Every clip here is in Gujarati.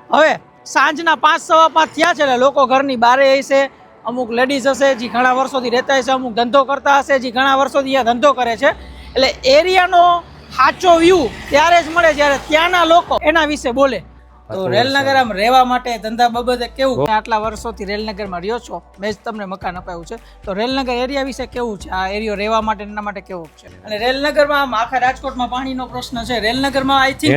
હવે સાંજના 5:15 થયા છે એટલે લોકો ઘરની બહારે હશે, અમુક લેડીઝ હશે જે ઘણા વર્ષોથી રહેતા હશે, અમુક ધંધો કરતા હશે જે ઘણા વર્ષોથી અહીંયા ધંધો કરે છે. એટલે એરિયાનો સાચો વ્યૂ ત્યારે જ મળે જ્યારે ત્યાંના લોકો એના વિશે બોલે. તો રેલનગર આમ રહેવા માટે ધંધા બાબતે કેવું? આટલા વર્ષોથી રેલનગરમાં રહ્યો છો, મેં જ તમને મકાન અપાયું છે, તો રેલનગર એરિયા વિશે કેવું છે? આ એરિયો રહેવા માટે એના માટે કેવો છે? અને રેલનગરમાં આમ આખા રાજકોટમાં પાણીનો પ્રશ્ન છે, રેલનગરમાં આઈ થિંક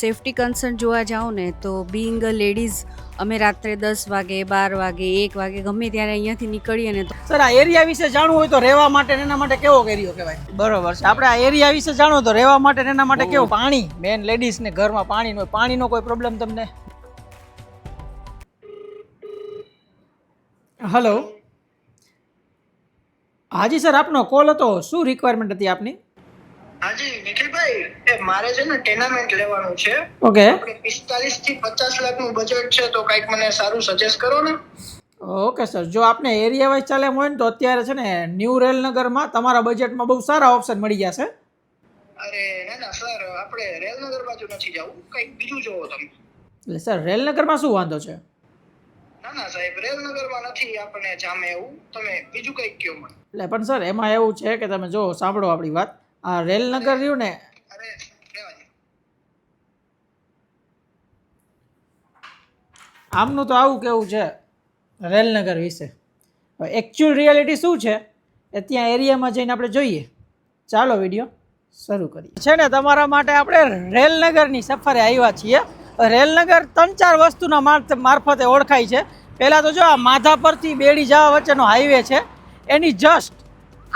સેફટી કન્સર્ન જોવા જાઉં ને તો બિંગ અ લેડીઝ અમે રાત્રે 10 વાગે 12 વાગે 1 વાગે ગમે ત્યારે અહીંયાથી નીકળીએ ને તો સર આ એરિયા વિશે જાણવું હોય તો રહેવા માટે એના માટે કેવો એરિયો કહેવાય? બરોબર છે. આપણે આ એરિયા વિશે જાણો તો રહેવા માટે એના માટે કેવું? પાણી મેન લેડીઝ ને ઘરમાં પાણીનો કોઈ પ્રોબ્લેમ તમને? હલો, હાજી સર, આપનો કોલ હતો, શું રિક્વાયરમેન્ટ હતી આપની? હાજી નિખિલભાઈ, મારે છે ને ટેનામેન્ટ લેવાનું છે. ઓકે. આપણે 45 થી 50 લાખનું બજેટ છે, તો કંઈક મને સારું સજેસ્ટ કરો ને. ઓકે સર, જો આપને એરિયા વાઇઝ ચાલે એમ હોય ને તો અત્યારે છે ને ન્યૂ રેલનગરમાં તમારા બજેટમાં બહુ સારા ઓપ્શન મળી જશે. અરે ના સર, આપણે રેલનગર બાજુ નથી જવું, કંઈક બીજું જોવો તમે. એટલે સર રેલનગરમાં શું વાંધો છે? ના સાહેબ, રેલનગરમાં નથી આપણને જામે એવું, તમે બીજું કંઈક કહો મને. એટલે પણ સર એમાં એવું છે કે તમે જો સાંભળો આપણી વાત, આ રેલનગર રહ્યું ને, અરે રહેવા દે. આમનું તો આવું કેવું છે રેલનગર વિશે. હવે એકચ્યુઅલ રિયાલિટી શું છે એ ત્યાં એરિયામાં જઈને આપણે જોઈએ. ચાલો વિડીયો શરૂ કરીએ. છે ને તમારા માટે આપણે રેલનગરની સફરે આવ્યા છીએ. રેલનગર 3-4 વસ્તુના મારફતે ઓળખાય છે. પહેલાં તો જો આ માધાપરથી બેડી જવા વચ્ચેનો હાઈવે છે, એની જસ્ટ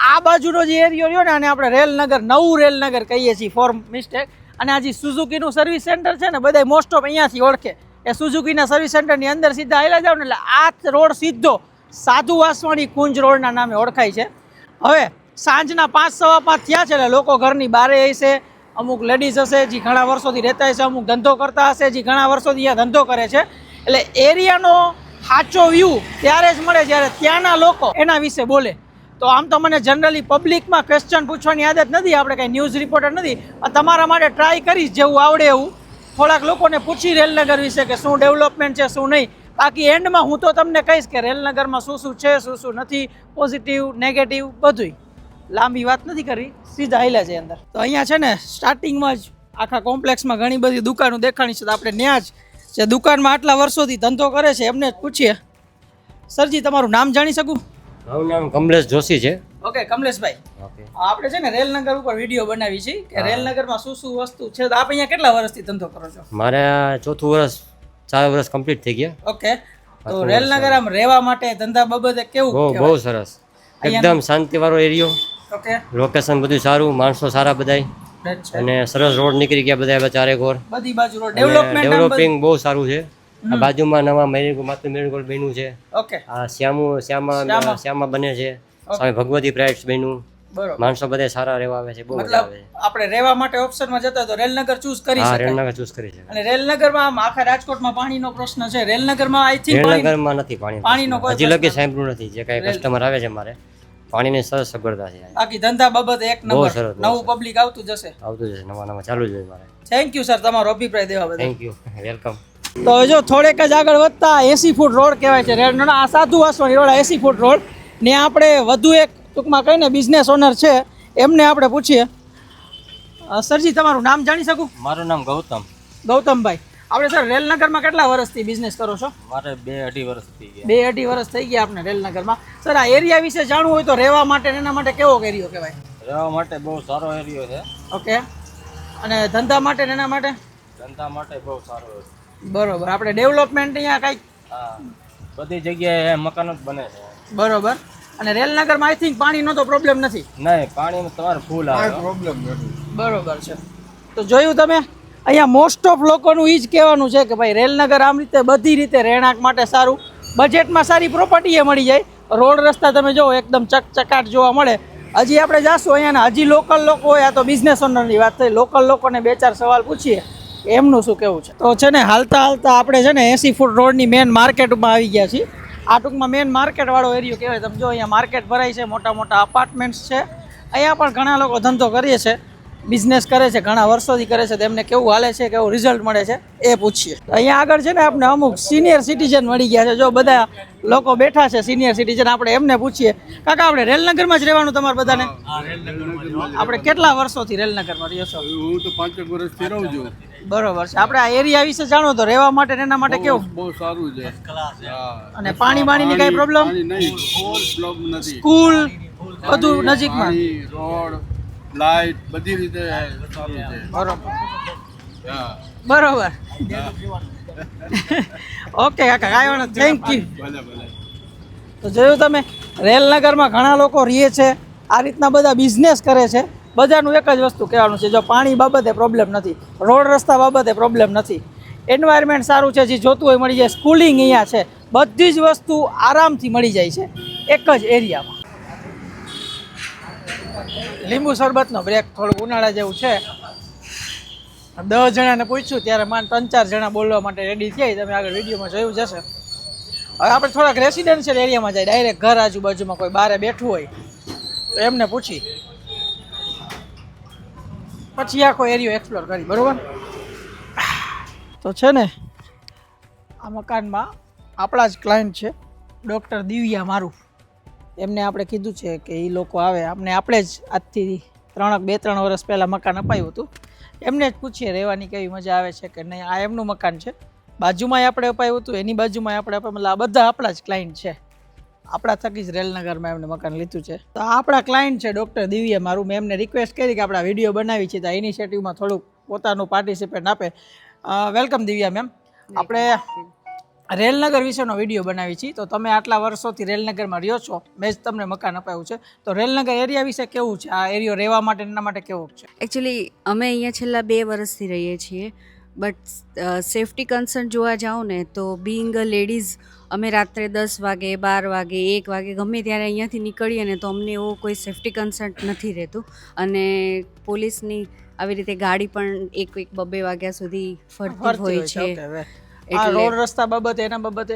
આ બાજુનો જે એરિયો રહ્યો ને આને આપણે રેલનગર, નવું રેલનગર કહીએ છીએ ફોર મિસ્ટેક. અને આ જે સુઝુકીનું સર્વિસ સેન્ટર છે ને બધા મોસ્ટ ઓફ અહીંયાથી ઓળખે. એ સુઝુકીના સર્વિસ સેન્ટરની અંદર સીધા આવેલા જાવ ને એટલે આ રોડ સીધો સાધુ વાસવાણી કુંજ રોડના નામે ઓળખાય છે. હવે સાંજના 5:15 થયા છે એટલે લોકો ઘરની બહારે હશે, અમુક લેડીઝ હશે જે ઘણા વર્ષોથી રહેતા હશે, અમુક ધંધો કરતા હશે જે ઘણા વર્ષોથી અહીંયા ધંધો કરે છે. એટલે એરિયાનો સાચો વ્યૂ ત્યારે જ મળે જ્યારે ત્યાંના લોકો એના વિશે બોલે. તો આમ તો મને જનરલી પબ્લિકમાં ક્વેશ્ચન પૂછવાની આદત નથી, આપણે કંઈ ન્યૂઝ રિપોર્ટર નથી, તમારા માટે ટ્રાય કરીશ જેવું આવડે એવું થોડાક લોકોને પૂછી રેલનગર વિશે કે શું ડેવલપમેન્ટ છે શું નહીં. બાકી એન્ડમાં હું તો તમને કહીશ કે રેલનગરમાં શું શું છે શું શું નથી, પોઝિટિવ નેગેટિવ બધુંય. લાંબી વાત નથી કરવી, સીધા હાલ્યા છે અંદર. તો અહીંયા છે ને સ્ટાર્ટિંગમાં જ આખા કોમ્પ્લેક્સમાં ઘણી બધી દુકાનો દેખાણી છે, તો આપણે ત્યાં જ જે દુકાનમાં આટલા વર્ષોથી ધંધો કરે છે એમને જ પૂછીએ. સરજી, તમારું નામ જાણી શકું? મારું નામ કમલેશ જોશી છે. ઓકે કમલેશભાઈ, આપણે છે ને રેલનગર ઉપર વિડીયો બનાવી છે કે રેલનગરમાં શું શું વસ્તુ છે. તો આપ અહીંયા કેટલા વર્ષથી ધંધો કરો છો? મારે 4થું વર્ષ 4 વર્ષ કમ્પ્લીટ થઈ ગયા. ઓકે. તો રેલનગર આમ રહેવા માટે ધંધા બાબતે કેવું? બહુ સરસ, એકદમ શાંતિવાળો એરિયો. ઓકે. લોકેશન બધું સારું, માણસો સારા બધાય, અને સરસ રોડ નીકળી ગયા બધા ચારે કોર. બધી બાજુ રોડ ડેવલપિંગ બહુ સારું છે. આ બાજુમાં નવા મેરીગોલ્ડ બન્યું છે. ઓકે. આ શ્યામા બને છે, સ્વામી ભગવતી પ્રાઇટ્સ બન્યું. બરોબર. માણસો બધા સારા રહેવા આવે છે, બહુ મજા આવે છે. આપણે રહેવા માટે ઓપ્શનમાં જતા તો રેલનગર ચૂઝ કરી હા, શકાય. રેલનગર ચૂઝ કરી છે. અને રેલનગરમાં આમ આખા રાજકોટમાં પાણીનો પ્રશ્ન છે, રેલનગરમાં આઈ થિંક રેલનગરમાં નથી પાણીનો કોઈ હજી લગી સાંભળ્યું નથી. જે કાંઈ કસ્ટમર આવે છે મારે, પાણીની સરસ સગવડતા છે. બાકી ધંધા બાબતે એક નંબર, સરસ, નવું પબ્લિક આવતું જશે. આવતું જશે, નવા ચાલુ જ હોય મારે. થેન્ક યુ સર તમારો અભિપ્રાય દેવા બદલ. Thank you, welcome. તો જો થોડેક જ આગળ વધતા 80 ફૂટ રોડ કહેવાય છે રેલનો, આ સાધુ વાસવાણી રોડ 80 ફૂટ રોડ ને આપણે વધુ એક ટૂંકમાં કહીને બિઝનેસ ઓનર છે એમને આપણે પૂછીએ. સરજી, તમારું નામ જાણી શકું? મારું નામ ગૌતમ. ગૌતમભાઈ, આપણે સર રેલનગરમાં કેટલા વર્ષથી બિઝનેસ કરો છો? મારે 2-2.5 વર્ષ થઈ ગયા. 2-2.5 વર્ષ થઈ ગયા આપણે રેલનગરમાં. સર આ એરિયા વિશે જાણવું હોય તો રહેવા માટે એના માટે કેવો એરિયો કહેવાય? રહેવા માટે બહુ સારો એરિયો છે. ઓકે. અને ધંધા માટે એના માટે? ધંધા માટે બહુ સારો છે. બરોબર. આપણે ડેવલપમેન્ટ અહીંયા કંઈક બધી જગ્યાએ મકાનો જ બને છે. બરોબર. અને રેલનગરમાં આઈ થિંક પાણીનો તો પ્રોબ્લેમ નથી? નહીં, પાણીમાં તમારે ફૂલ આવે, પ્રોબ્લેમ નથી. બરોબર છે. તો જોયું તમે, અહીંયા મોસ્ટ ઓફ લોકોનું એ જ કહેવાનું છે કે ભાઈ રેલનગર આમ રીતે બધી રીતે રહેણાંક માટે સારું, બજેટમાં સારી પ્રોપર્ટી એ મળી જાય, રોડ રસ્તા તમે જુઓ એકદમ ચકચકાટ જોવા મળે. હજી આપણે જાશું અહીંયાના હજી લોકલ લોકો હોય, આ તો બિઝનેસ ઓનરની વાત થઈ, લોકલ લોકોને 2-4 સવાલ પૂછીએ એમનું શું કેવું છે. તો છે ને હાલતા આપણે છે ને 80 ફૂટ રોડની મેન માર્કેટમાં આવી ગયા છીએ. આ ટૂંકમાં મેન માર્કેટવાળો એરિયો કહેવાય. તમે જો અહીંયા માર્કેટ ભરાય છે, મોટા મોટા અપાર્ટમેન્ટ્સ છે, અહીંયા પણ ઘણા લોકો ધંધો કરીએ છે. બિઝનેસ કરે છે, ઘણા વર્ષોથી કરે છે, તેમને કેવું હાલે છે, કેવું રિઝલ્ટ મળે છે એ પૂછીએ. અહીંયા આગળ છે ને આપણે અમુક સિનિયર સિટીઝન મળી ગયા છે. જો બધા લોકો બેઠા છે સિનિયર સિટીઝન, આપણે એમને પૂછીએ. કાકા, આપણે રેલનગરમાં જ રહેવાનું તમારે બધાને? આપણે કેટલા વર્ષોથી રેલનગરમાં રહ્યો છો? હું તો 5 વર્ષથી રહું છું. બરોબર છે. આપણે આ એરિયા વિશે જાણો તો રહેવા માટે ને એના માટે કેવું? બહુ સારું છે. અને પાણી બાણીની કઈ પ્રોબ્લેમ? નહીં, પ્રોબ્લેમ નથી. સ્કૂલ બધું નજીકમાં? પાણી, રોડ, લાઈટ બધી રીતે સારું છે. બરોબર હા, બરોબર. ઓકે કાકા, કાંઈ વાંધો નહીં. Thank you. ભલે ભલે. તો જોયું તમે, રેલનગરમાં ઘણા લોકો રહે છે, આ રીતના બધા બિઝનેસ કરે છે. બધાનું એક જ વસ્તુ કહેવાનું છે, જો પાણી બાબતે પ્રોબ્લેમ નથી, રોડ રસ્તા બાબતે પ્રોબ્લેમ નથી, એન્વાયરમેન્ટ સારું છે, જે જોતું હોય મળી જાય, સ્કૂલિંગ અહીંયા છે, બધી જ વસ્તુ આરામથી મળી જાય છે એક જ એરિયામાં. લીંબુ શરબતનો બ્રેક થોડું ઉનાળા જેવું છે. 10 જણાને પૂછ્યું ત્યારે માન 3-4 જણા બોલવા માટે રેડી થયા. તમે આગળ વિડીયોમાં જોયું જશે. હવે આપણે થોડાક રેસિડેન્શિયલ એરિયામાં જાય, ડાયરેક્ટ ઘર આજુબાજુમાં કોઈ બારે બેઠું હોય તો એમને પૂછી પછી આખો એરિયો એક્સપ્લોર કરી. બરાબર? તો છે ને આ મકાનમાં આપણા જ ક્લાયન્ટ છે ડૉક્ટર દિવ્યા મારું. એમને આપણે કીધું છે કે એ લોકો આવે, આપણે જ આજથી 2-3 વર્ષ પહેલાં મકાન અપાયું હતું. એમને જ પૂછીએ રહેવાની કેવી મજા આવે છે કે નહીં. આ એમનું મકાન છે, બાજુમાં આપણે અપાયું હતું, એની બાજુમાં આપણે અપાયું, મતલબ આ બધા આપણા જ ક્લાયન્ટ છે. આપણા થકી જ રેલનગરમાં એમને મકાન લીધું છે. તો આપણા ક્લાયન્ટ છે ડૉક્ટર દિવ્યા મારું. મેં એમને રિક્વેસ્ટ કરી કે આપણા વિડીયો બનાવી છે, તો આ ઇનિશિયેટિવમાં થોડુંક પોતાનું પાર્ટિસિપેટ આપે. Welcome Divya ma'am. આપણે રેલનગર વિશેનો વિડીયો બનાવી છીએ, તો તમે આટલા વર્ષોથી રેલનગરમાં રહ્યો છો, મેં જ તમને મકાન અપાયું છે, તો રેલનગર એરિયા વિશે કેવું છે? આ એરિયો રહેવા માટે એના માટે કેવો છે? એકચ્યુઅલી અમે અહીંયા છેલ્લા 2 વર્ષથી રહીએ છીએ, બટ સેફટી કન્સર્ન જોવા જાઉં ને તો બિંગ અ લેડીઝ અમે રાત્રે 10 વાગે, 12 વાગે, 1 વાગે ગમે ત્યારે અહીંયાથી નીકળીએ ને તો અમને એવો કોઈ સેફટી કન્સર્ન નથી રહેતું. અને પોલીસની આવી રીતે ગાડી પણ 1-2 વાગ્યા સુધી ફરતી હોય છે. આ રોડ રસ્તા બાબતે, એના બાબતે?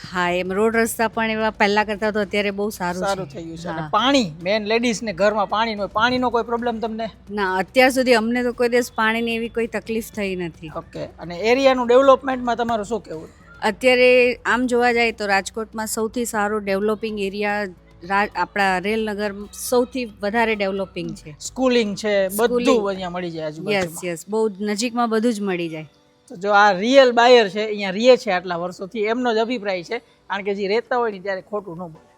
હા, એમ રોડ રસ્તા પણ એવા પહેલા કરતા તો અત્યારે બહુ સારું થઈ ગયું છે. અને પાણી, મેન લેડીઝને ઘરમાં પાણીનો કોઈ પ્રોબ્લેમ તમને? ના, અત્યાર સુધી અમને તો કોઈ દિવસ પાણીની એવી કોઈ તકલીફ થઈ નથી. ઓકે. અને એરિયાનું ડેવલપમેન્ટમાં તમારું શું કહેવું? અત્યારે આમ જોવા જાય તો રાજકોટમાં સૌથી સારો ડેવલપિંગ એરિયા આપણા રેલનગર સૌથી વધારે ડેવલપિંગ છે. સ્કૂલિંગ છે, બધું અહીંયા મળી જાય આજુબાજુમાં. યસ, બહુ નજીકમાં બધું જ મળી જાય. તો જો આ રિયલ બાયર છે, અહીંયા રહે છે આટલા વર્ષોથી, એમનો જ અભિપ્રાય છે, કારણ કે જે રહેતા હોય ને ત્યારે ખોટું ન બોલે.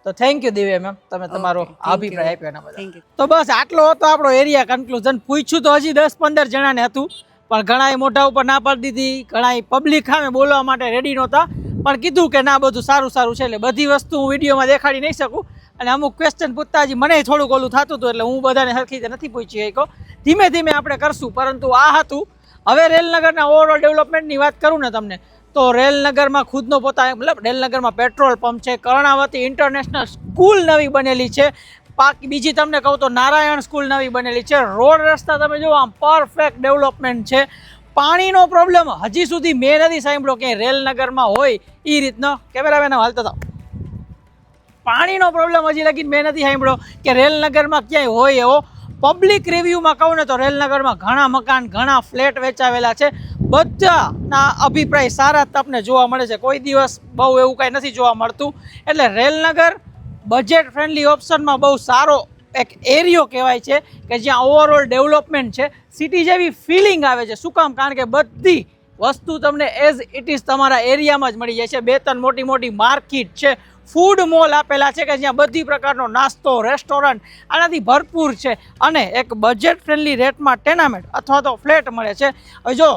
તો થેન્ક યુ દિવ્યા મેમ, તમે તમારો અભિપ્રાય આપ્યો એના બધા. તો બસ આટલો હતો આપણો એરિયા કન્ક્લુઝન. પૂછ્યું તો હજી 10-15 જણાને હતું, પણ ઘણાએ મોઢા ઉપર ના પાડી દીધી, ઘણાએ પબ્લિક સામે બોલવા માટે રેડી નહોતા, પણ કીધું કે ના બધું સારું છે. એટલે બધી વસ્તુ હું વિડીયોમાં દેખાડી નહીં શકું, અને અમુક ક્વેશ્ચન પૂછતા હજી મને થોડુંક ઓલું થતું હતું, એટલે હું બધાને સરખી રીતે નથી પૂછી શક્યો. ધીમે ધીમે આપણે કરશું, પરંતુ આ હતું. હવે રેલનગરના ઓવરઓલ ડેવલપમેન્ટની વાત કરું ને તમને, તો રેલનગરમાં ખુદનો પોતા, મતલબ રેલનગરમાં પેટ્રોલ પંપ છે, કર્ણાવતી ઇન્ટરનેશનલ સ્કૂલ નવી બનેલી છે, બીજી તમને કહું તો નારાયણ સ્કૂલ નવી બનેલી છે, રોડ રસ્તા તમે જુઓ આમ પરફેક્ટ ડેવલપમેન્ટ છે. પાણીનો પ્રોબ્લેમ હજી સુધી મેં નથી સાંભળ્યો કે રેલનગરમાં હોય એ રીતનો. કેમેરામેન હાલતા હતા. પાણીનો પ્રોબ્લેમ હજી લગી મેં નથી સાંભળ્યો કે રેલનગરમાં ક્યાંય હોય એવો. પબ્લિક રિવ્યૂમાં કહું ને તો રેલનગરમાં ઘણા મકાન, ઘણા ફ્લેટ વેચાવેલા છે, બધાના અભિપ્રાય સારા તમને જોવા મળે છે. કોઈ દિવસ બહુ એવું કાંઈ નથી જોવા મળતું. એટલે રેલનગર બજેટ ફ્રેન્ડલી ઓપ્શનમાં બહુ સારો એક એરિયો કહેવાય છે કે જ્યાં ઓવરઓલ ડેવલપમેન્ટ છે, સિટી જેવી ફિલિંગ આવે છે. શું કામ? કારણ કે બધી વસ્તુ તમને એઝ ઇટ ઇઝ તમારા એરિયામાં જ મળી જાય છે. 2-3 મોટી મોટી માર્કેટ છે, ફૂડ મોલ આપેલા છે કે જ્યાં બધી પ્રકારનો નાસ્તો, રેસ્ટોરન્ટ આનાથી ભરપૂર છે, અને એક બજેટ ફ્રેન્ડલી રેટમાં ટેનામેન્ટ અથવા તો ફ્લેટ મળે છે. હવે જો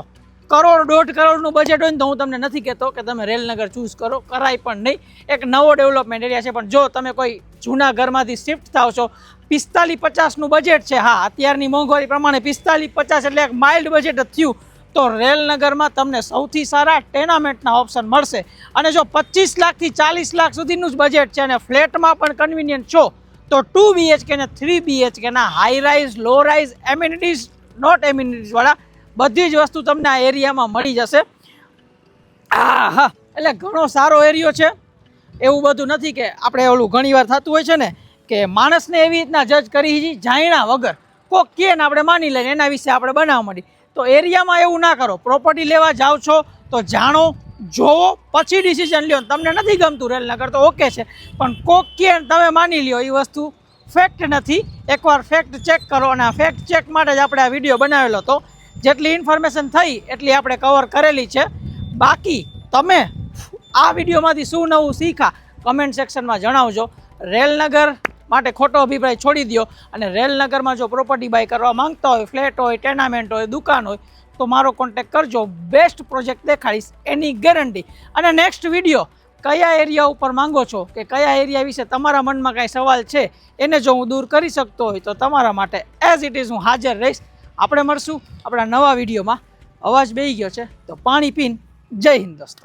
1-1.5 કરોડનું બજેટ હોય ને તો હું તમને નથી કહેતો કે તમે રેલનગર ચૂઝ કરો, કરાય પણ નહીં. એક નવો ડેવલપમેન્ટ એરિયા છે, પણ જો તમે કોઈ જૂના ઘરમાંથી શિફ્ટ થાવ છો, 45-50નું બજેટ છે, હા અત્યારની મોંઘવારી પ્રમાણે 45-50 એટલે એક માઇલ્ડ બજેટ જ થયું, તો રેલનગરમાં તમને સૌથી સારા ટેનામેન્ટના ઓપ્શન મળશે. અને જો 25 લાખથી 40 લાખ સુધીનું જ બજેટ છે અને ફ્લેટમાં પણ કન્વિનિયન્ટ છો, તો 2 BHK ને 3 BHKના high rise, low rise, amenities, not એમ્યુનિટીઝવાળા બધી જ વસ્તુ તમને આ એરિયામાં મળી જશે. હા, એટલે ઘણો સારો એરિયો છે. એવું બધું નથી કે આપણે ઓલું ઘણીવાર થતું હોય છે ને કે માણસને એવી રીતના જજ કરી જાણ્યા વગર કોક કહે ને આપણે માની લઈએ એના વિશે આપણે બનાવવા માંડીએ. તો એરિયામાં એવું ના કરો. પ્રોપર્ટી લેવા જાઓ છો તો જાણો, જોવો, પછી ડિસિઝન લ્યો. તમને નથી ગમતું રેલનગર તો ઓકે છે, પણ કોક કહે તમે માની લ્યો એ વસ્તુ ફેક્ટ નથી. એકવાર ફેક્ટ ચેક કરો, અને આ ફેક્ટ ચેક માટે જ આપણે આ વિડીયો બનાવેલો હતો. જેટલી ઇન્ફોર્મેશન થઈ એટલી આપણે કવર કરેલી છે. બાકી તમે આ વિડીયોમાંથી શું નવું શીખા કમેન્ટ સેક્શનમાં જણાવજો. રેલનગર માટે ખોટો અભિપ્રાય છોડી દો, અને રેલનગરમાં જો પ્રોપર્ટી બાય કરવા માંગતા હોય, ફ્લેટ હોય, ટેનામેન્ટ હોય, દુકાન હોય, તો મારો કોન્ટેક્ટ કરજો. બેસ્ટ પ્રોજેક્ટ દેખાડીશ એની ગેરંટી. અને નેક્સ્ટ વિડીયો કયા એરિયા ઉપર માંગો છો કે કયા એરિયા વિશે તમારા મનમાં કાંઈ સવાલ છે એને જો હું દૂર કરી શકતો હોય તો તમારા માટે એઝ ઇટ ઇઝ હું હાજર રહીશ. આપણે મળશું આપણા નવા વિડીયોમાં. અવાજ બેહી ગયો છે તો પાણી પીને જય હિન્દ દોસ્તો.